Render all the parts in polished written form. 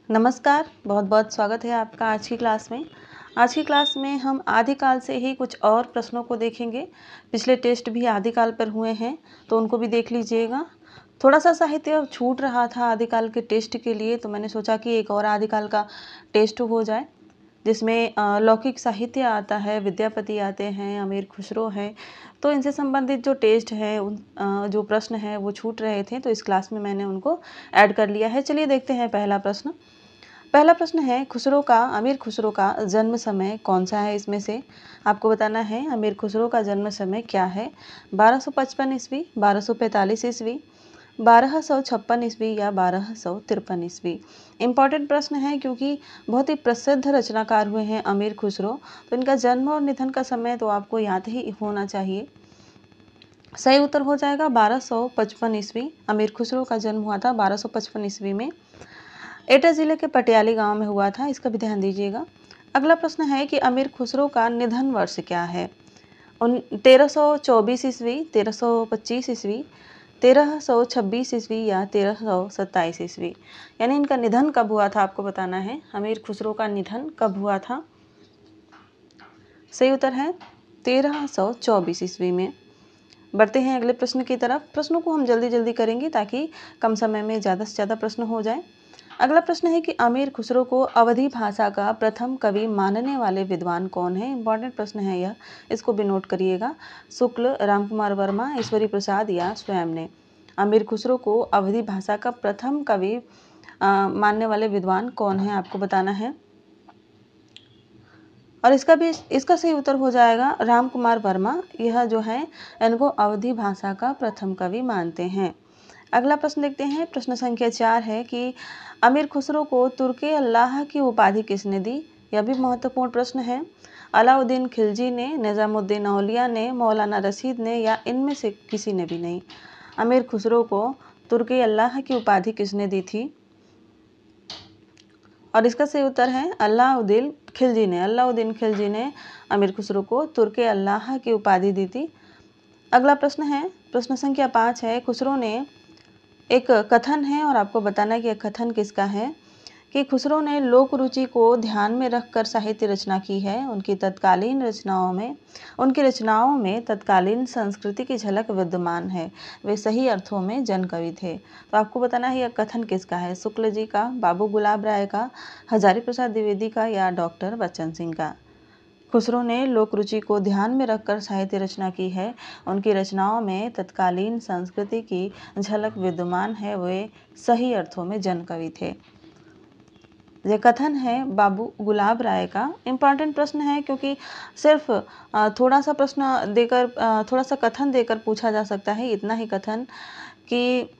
नमस्कार, बहुत बहुत स्वागत है आपका आज की क्लास में। आज की क्लास में हम आदिकाल से ही कुछ और प्रश्नों को देखेंगे। पिछले टेस्ट भी आदिकाल पर हुए हैं, तो उनको भी देख लीजिएगा। थोड़ा सा साहित्य छूट रहा था आदिकाल के टेस्ट के लिए, तो मैंने सोचा कि एक और आदिकाल का टेस्ट हो जाए, जिसमें लौकिक साहित्य आता है, विद्यापति आते हैं, अमीर खुसरो हैं। तो इनसे संबंधित जो टेस्ट है, जो प्रश्न हैं वो छूट रहे थे, तो इस क्लास में मैंने उनको ऐड कर लिया है। चलिए देखते हैं पहला प्रश्न। पहला प्रश्न है, अमीर खुसरो का जन्म समय कौन सा है? इसमें से आपको बताना है अमीर खुसरो का जन्म समय क्या है। 1255 ईस्वी, 1245 ईस्वी, 1256 ईस्वी या 1253 ईस्वी। इम्पॉर्टेंट प्रश्न है क्योंकि बहुत ही प्रसिद्ध रचनाकार हुए हैं अमीर खुसरो, तो इनका जन्म और निधन का समय तो आपको याद ही होना चाहिए। सही उत्तर हो जाएगा 1255 ईस्वी। अमीर खुसरो का जन्म हुआ था 1255 ईस्वी में। एटा जिले के पटियाली गांव में हुआ था, इसका भी ध्यान दीजिएगा। अगला प्रश्न है कि अमीर खुसरो का निधन वर्ष क्या है? 1324 ईस्वी, 1325 ईस्वी, 1326 ईस्वी या 1327 ईस्वी। यानी इनका निधन कब हुआ था आपको बताना है। अमीर खुसरो का निधन कब हुआ था? सही उत्तर है 1324 ईस्वी में। बढ़ते हैं अगले प्रश्न की तरफ। प्रश्नों को हम जल्दी जल्दी करेंगे ताकि कम समय में ज़्यादा से ज़्यादा प्रश्न हो जाए। अगला प्रश्न है कि अमीर खुसरो को अवधी भाषा का प्रथम कवि मानने वाले विद्वान कौन है? इंपॉर्टेंट प्रश्न है यह, इसको भी नोट करिएगा। शुक्ल, रामकुमार वर्मा, ईश्वरी प्रसाद या स्वयं ने। अमीर खुसरो को अवधी भाषा का प्रथम कवि मानने वाले विद्वान कौन है आपको बताना है। और इसका सही उत्तर हो जाएगा रामकुमार वर्मा। यह जो है इनको अवधी भाषा का प्रथम कवि मानते हैं। अगला प्रश्न देखते हैं। प्रश्न संख्या 4 है कि अमीर खुसरो को तुर्के अल्लाह की उपाधि किसने दी? यह भी महत्वपूर्ण प्रश्न है। अलाउद्दीन खिलजी ने, निजामुद्दीन औलिया ने, मौलाना रशीद ने या इनमें से किसी ने भी नहीं। अमीर खुसरो को तुर्के अल्लाह की उपाधि किसने दी थी? और इसका सही उत्तर है अलाउद्दीन खिलजी ने। अलाउद्दीन खिलजी ने अमीर खुसरो को तुर्के अल्लाह की उपाधि दी थी। अगला प्रश्न है, प्रश्न संख्या 5 है। खुसरो ने एक कथन है और आपको बताना है कि यह कथन किसका है कि खुसरो ने लोक रुचि को ध्यान में रखकर साहित्य रचना की है। उनकी रचनाओं में तत्कालीन संस्कृति की झलक विद्यमान है। वे सही अर्थों में जनकवि थे। तो आपको बताना है यह कथन किसका है। शुक्ल जी का, बाबू गुलाब राय का, हजारी प्रसाद द्विवेदी का या डॉक्टर बच्चन सिंह का। खुसरो ने लोक रुचि को ध्यान में रखकर साहित्य रचना की है। उनकी रचनाओं में तत्कालीन संस्कृति की झलक विद्यमान है। वे सही अर्थों में जनकवि थे। यह कथन है बाबू गुलाब राय का। इम्पॉर्टेंट प्रश्न है क्योंकि सिर्फ थोड़ा सा कथन देकर पूछा जा सकता है। इतना ही कथन कि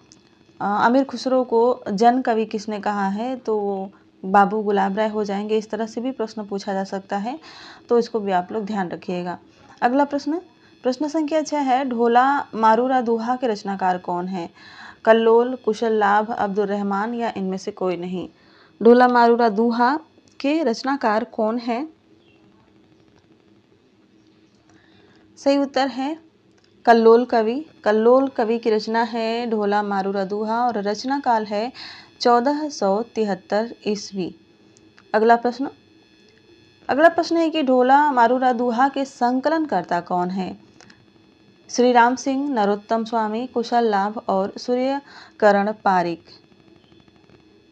अमीर खुसरो को जन कवि किसने कहा है, तो बाबू गुलाब राय हो जाएंगे। इस तरह से भी प्रश्न पूछा जा सकता है, तो इसको भी आप लोग ध्यान रखिएगा। अगला प्रश्न, प्रश्न संख्या 6 है। ढोला मारूरा दोहा के रचनाकार कौन है? कल्लोल, कुशल लाभ, अब्दुल रहमान या इनमें से कोई नहीं। ढोला मारूरा दोहा के रचनाकार कौन है? सही उत्तर है कल्लोल कवि। कल्लोल कवि की रचना है ढोला मारूरा दोहा और रचना काल है 1473 ईस्वी। अगला प्रश्न है कि ढोला मारूरा दोहा के संकलनकर्ता कौन है? श्री राम सिंह, नरोत्तम स्वामी, कुशल लाभ और सूर्यकरण पारिक।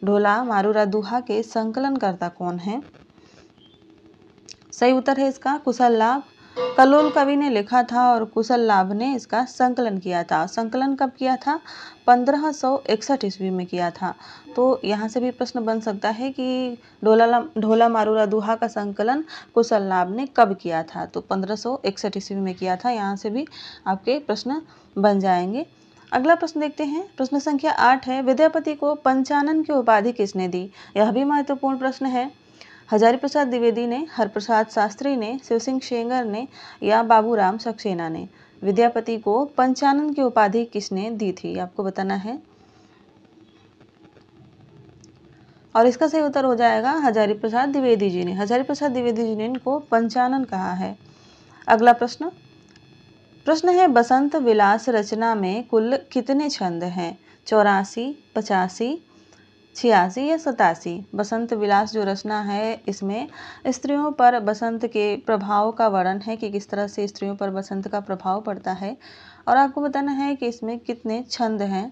ढोला मारूरा दोहा के संकलनकर्ता कौन है? सही उत्तर है इसका कुशल लाभ। कल्लोल कवि ने लिखा था और कुशल लाभ ने इसका संकलन किया था। संकलन कब किया था? 1561 ईस्वी में किया था। तो यहाँ से भी प्रश्न बन सकता है कि ढोला मारूरा दोहा का संकलन कुशल लाभ ने कब किया था? तो 1561 ईस्वी में किया था। यहाँ से भी आपके प्रश्न बन जाएंगे। अगला प्रश्न देखते हैं। प्रश्न संख्या 8 है। विद्यापति को पंचानन की उपाधि किसने दी? यह भी महत्वपूर्ण प्रश्न है। हजारी प्रसाद द्विवेदी ने, हरप्रसाद शास्त्री ने, शिव सिंह सेंगर ने या बाबूराम सक्सेना ने। विद्यापति को पंचानन की उपाधि किसने दी थी आपको बताना है। और इसका सही उत्तर हो जाएगा हजारी प्रसाद द्विवेदी जी ने। हजारी प्रसाद द्विवेदी जी ने इनको पंचानन कहा है। अगला प्रश्न है बसंत विलास रचना में कुल कितने छंद हैं? 84, 85, 86 या 87। बसंत विलास जो रचना है इसमें स्त्रियों पर बसंत के प्रभाव का वर्णन है कि किस तरह से स्त्रियों पर बसंत का प्रभाव पड़ता है, और आपको बताना है कि इसमें कितने छंद हैं।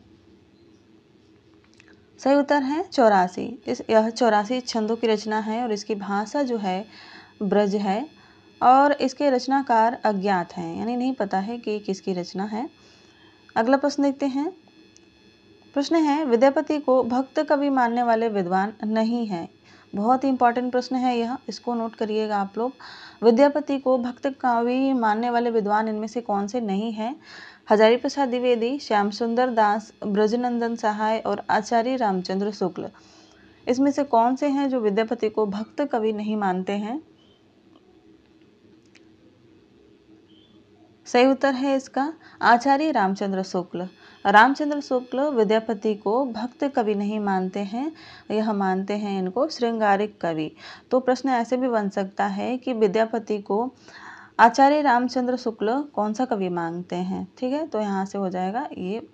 सही उत्तर है 84। यह 84 छंदों की रचना है और इसकी भाषा जो है ब्रज है, और इसके रचनाकार अज्ञात हैं, यानी नहीं पता है कि किसकी रचना है। अगला प्रश्न देखते हैं। प्रश्न है, विद्यापति को भक्त कवि मानने वाले विद्वान नहीं हैं। बहुत ही इंपॉर्टेंट प्रश्न है यह, इसको नोट करिएगा आप लोग। विद्यापति को भक्त कवि मानने वाले विद्वान इनमें से कौन से नहीं हैं? हजारी प्रसाद द्विवेदी, श्याम सुंदर दास, ब्रजनंदन सहाय और आचार्य रामचंद्र शुक्ल। इसमें से कौन से हैं जो विद्यापति को भक्त कवि नहीं मानते हैं? सही उत्तर है इसका आचार्य रामचंद्र शुक्ल। रामचंद्र शुक्ल विद्यापति को भक्त कवि नहीं मानते हैं, यह मानते हैं इनको श्रृंगारिक कवि। तो प्रश्न ऐसे भी बन सकता है कि विद्यापति को आचार्य रामचंद्र शुक्ल कौन सा कवि मानते हैं? ठीक है, तो यहाँ से हो जाएगा ये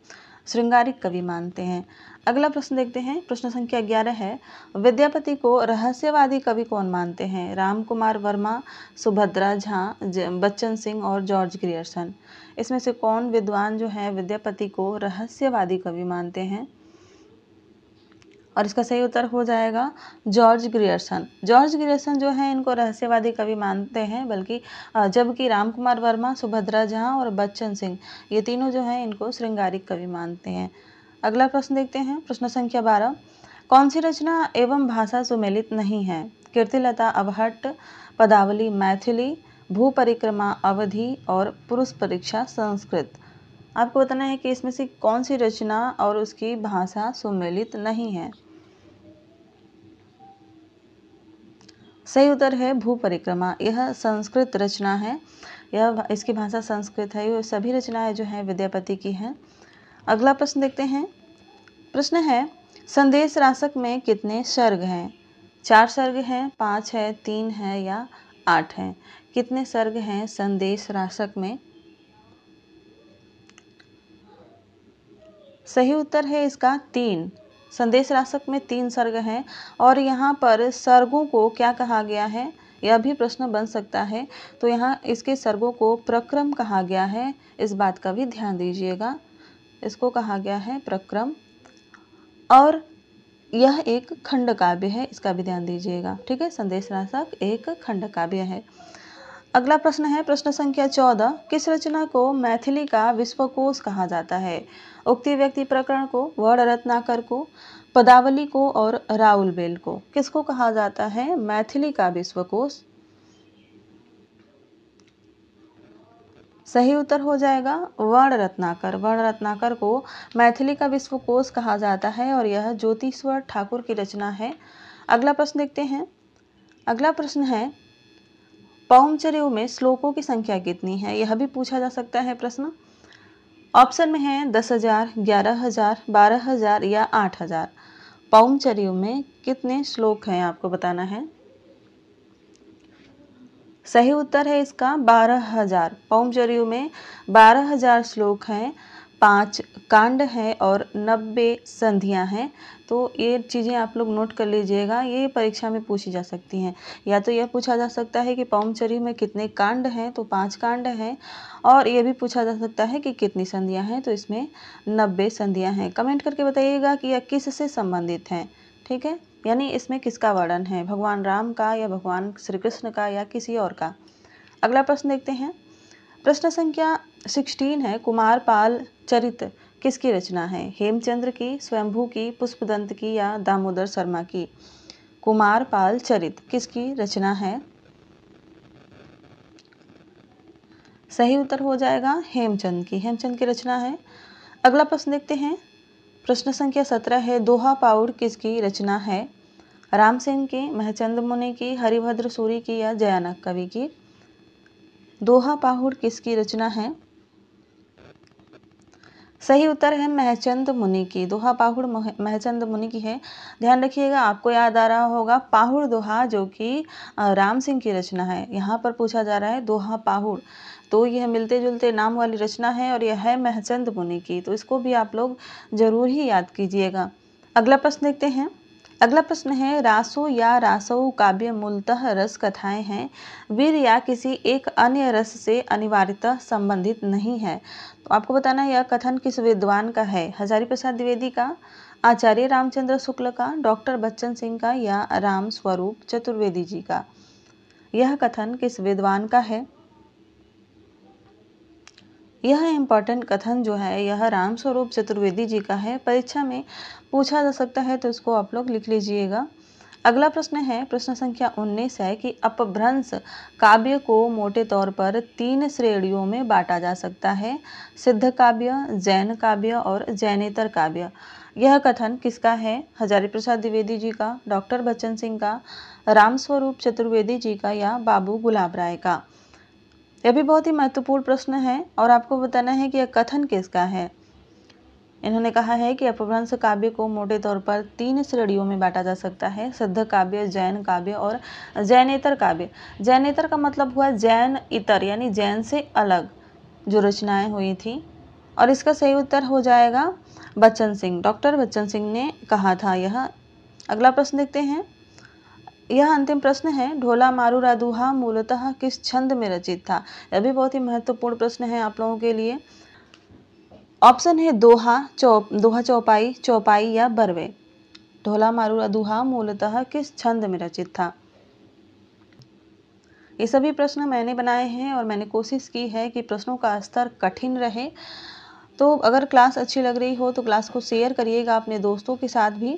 श्रृंगारिक कवि मानते हैं। अगला प्रश्न देखते हैं। प्रश्न संख्या 11 है, विद्यापति को रहस्यवादी कवि कौन मानते हैं? राम कुमार वर्मा, सुभद्रा झा, बच्चन सिंह और जॉर्ज ग्रियर्सन। इसमें से कौन विद्वान जो है विद्यापति को रहस्यवादी कवि मानते हैं? और इसका सही उत्तर हो जाएगा जॉर्ज ग्रियर्सन। जॉर्ज ग्रियर्सन जो है इनको रहस्यवादी कवि मानते हैं, बल्कि जबकि राम कुमार वर्मा, सुभद्रा झा और बच्चन सिंह ये तीनों जो हैं इनको श्रृंगारिक कवि मानते हैं। अगला प्रश्न देखते हैं। प्रश्न संख्या 12, कौन सी रचना एवं भाषा सुमेलित नहीं है? कीर्तिलता अवहट्ट, पदावली मैथिली, भू परिक्रमा अवधि और पुरुष परीक्षा संस्कृत। आपको बताना है कि इसमें से कौन सी रचना और उसकी भाषा सुमेलित नहीं है। सही उत्तर है भू परिक्रमा। यह संस्कृत रचना है, इसकी भाषा संस्कृत है। ये सभी रचनाएं जो हैं विद्यापति की हैं। अगला प्रश्न देखते हैं। प्रश्न है, संदेश रासक में कितने सर्ग हैं? 4 सर्ग हैं, 5 है, 3 है या 8 हैं? कितने सर्ग हैं संदेश रासक में? सही उत्तर है इसका 3। संदेश रासक में 3 सर्ग हैं, और यहाँ पर सर्गों को क्या कहा गया है, यह भी प्रश्न बन सकता है। तो यहाँ इसके सर्गों को प्रक्रम कहा गया है, इस बात का भी ध्यान दीजिएगा। इसको कहा गया है प्रक्रम, और यह एक खंड काव्य है, इसका भी ध्यान दीजिएगा। ठीक है, संदेश रासक एक खंड काव्य है। अगला प्रश्न है प्रश्न संख्या 14, किस रचना को मैथिली का विश्वकोश कहा जाता है? उक्ति व्यक्ति प्रकरण को, वर्ण रत्नाकर को, पदावली को और राउल बेल को। किसको कहा जाता है मैथिली का विश्वकोश? सही उत्तर हो जाएगा वर्ण रत्नाकर। वर्ण रत्नाकर को मैथिली का विश्वकोश कहा जाता है, और यह ज्योतिश्वर ठाकुर की रचना है। अगला प्रश्न देखते हैं। अगला प्रश्न है, पौमचर्यों में श्लोकों की संख्या कितनी है? यह भी पूछा जा सकता है प्रश्न। ऑप्शन में है 10,000, 11,000, 12,000 या 8,000। पौमचर्यों में कितने श्लोक हैं आपको बताना है। सही उत्तर है इसका 12,000। पौमचर्यों में 12,000 श्लोक हैं, 5 कांड हैं और 90 संधियां हैं। तो ये चीज़ें आप लोग नोट कर लीजिएगा, ये परीक्षा में पूछी जा सकती हैं। या तो यह पूछा जा सकता है कि पौमचर्यों में कितने कांड हैं, तो 5 कांड हैं, और ये भी पूछा जा सकता है कि कितनी संधियां हैं, तो इसमें 90 संधियां हैं। कमेंट करके बताइएगा कि यह किससे संबंधित हैं। ठीक है, यानी इसमें किसका वर्णन है, भगवान राम का या भगवान श्री कृष्ण का या किसी और का। अगला प्रश्न देखते हैं। प्रश्न संख्या 16 है, कुमारपाल चरित किसकी रचना है? हेमचंद्र की, स्वयंभू की, पुष्पदंत की या दामोदर शर्मा की? कुमारपाल चरित किसकी रचना है? सही उत्तर हो जाएगा हेमचंद की। हेमचंद की रचना है। अगला प्रश्न देखते हैं। प्रश्न संख्या 17 है, दोहा पाउड़ किसकी रचना है? राम सिंह की, महचंद मुनि की, हरिभद्र सूरी की या जयानक कवि की? दोहा पाहुड़ किसकी रचना है? सही उत्तर है महचंद मुनि की। दोहा पाहुड़ महचंद मुनि की है। ध्यान रखिएगा, आपको याद आ रहा होगा पाहुड़ दोहा जो कि राम सिंह की रचना है। यहाँ पर पूछा जा रहा है दोहा पाहुड़, तो यह मिलते जुलते नाम वाली रचना है और यह है महचंद मुनि की। तो इसको भी आप लोग जरूर ही याद कीजिएगा। अगला प्रश्न देखते हैं। अगला प्रश्न है, रासो या रासव काव्य मूलतः रस कथाएं हैं, वीर या किसी एक अन्य रस से अनिवार्यतः संबंधित नहीं है। तो आपको बताना है यह कथन किस विद्वान का है। हजारी प्रसाद द्विवेदी का, आचार्य रामचंद्र शुक्ल का, डॉक्टर बच्चन सिंह का या राम स्वरूप चतुर्वेदी जी का। यह कथन किस विद्वान का है। यह इम्पॉर्टेंट कथन जो है यह राम स्वरूप चतुर्वेदी जी का है। परीक्षा में पूछा जा सकता है, तो इसको आप लोग लिख लीजिएगा। अगला प्रश्न है, प्रश्न संख्या 19 है कि अपभ्रंश काव्य को मोटे तौर पर 3 श्रेणियों में बांटा जा सकता है, सिद्ध काव्य, जैन काव्य और जैनेतर काव्य। यह कथन किसका है। हजारी प्रसाद द्विवेदी जी का, डॉक्टर बच्चन सिंह का, रामस्वरूप चतुर्वेदी जी का या बाबू गुलाब राय का। यह भी बहुत ही महत्वपूर्ण प्रश्न है और आपको बताना है कि यह कथन किसका है। इन्होंने कहा है कि अपभ्रंश काव्य को मोटे तौर पर 3 श्रेणियों में बांटा जा सकता है, सिद्ध काव्य, जैन काव्य और जैनेतर काव्य। जैनेतर का मतलब हुआ जैन इतर, यानी जैन से अलग जो रचनाएं हुई थी। और इसका सही उत्तर हो जाएगा बच्चन सिंह, डॉक्टर बच्चन सिंह ने कहा था यह। अगला प्रश्न देखते हैं। यह अंतिम प्रश्न है, ढोला मारूरा दूहा मूलतः किस छंद में रचित था। यह भी बहुत ही महत्वपूर्ण प्रश्न है आप लोगों के लिए। ऑप्शन है दोहा, दोहा चौपाई, चौपाई या बरवे। ढोला मारूरा दूहा मूलतः किस छंद में रचित था। ये सभी प्रश्न मैंने बनाए हैं और मैंने कोशिश की है कि प्रश्नों का स्तर कठिन रहे। तो अगर क्लास अच्छी लग रही हो तो क्लास को शेयर करिएगा अपने दोस्तों के साथ भी।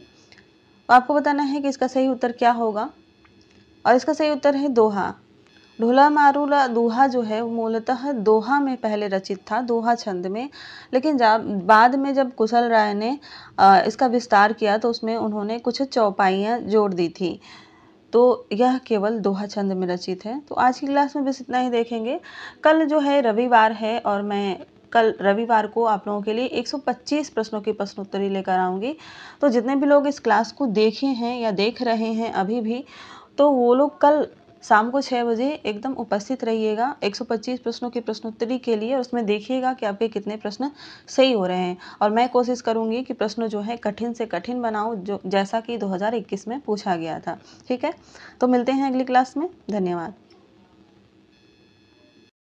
तो आपको बताना है कि इसका सही उत्तर क्या होगा, और इसका सही उत्तर है दोहा। ढोला मारूला दूहा जो है वो मूलतः दोहा में पहले रचित था, दोहा छंद में। लेकिन जब बाद में जब कुशल राय ने इसका विस्तार किया तो उसमें उन्होंने कुछ चौपाइयाँ जोड़ दी थी, तो यह केवल दोहा छंद में रचित है। तो आज की क्लास में बस इतना ही देखेंगे। कल जो है रविवार है और मैं कल रविवार को आप लोगों के लिए 125 प्रश्नों की प्रश्नोत्तरी लेकर आऊँगी। तो जितने भी लोग इस क्लास को देखे हैं या देख रहे हैं अभी भी, तो वो लोग कल शाम को 6 बजे एकदम उपस्थित रहिएगा 125 प्रश्नों की प्रश्नोत्तरी के लिए। और उसमें देखिएगा कि आपके कितने प्रश्न सही हो रहे हैं। और मैं कोशिश करूंगी कि प्रश्न जो है कठिन से कठिन बनाऊं, जो जैसा कि 2021 में पूछा गया था। ठीक है, तो मिलते हैं अगली क्लास में। धन्यवाद।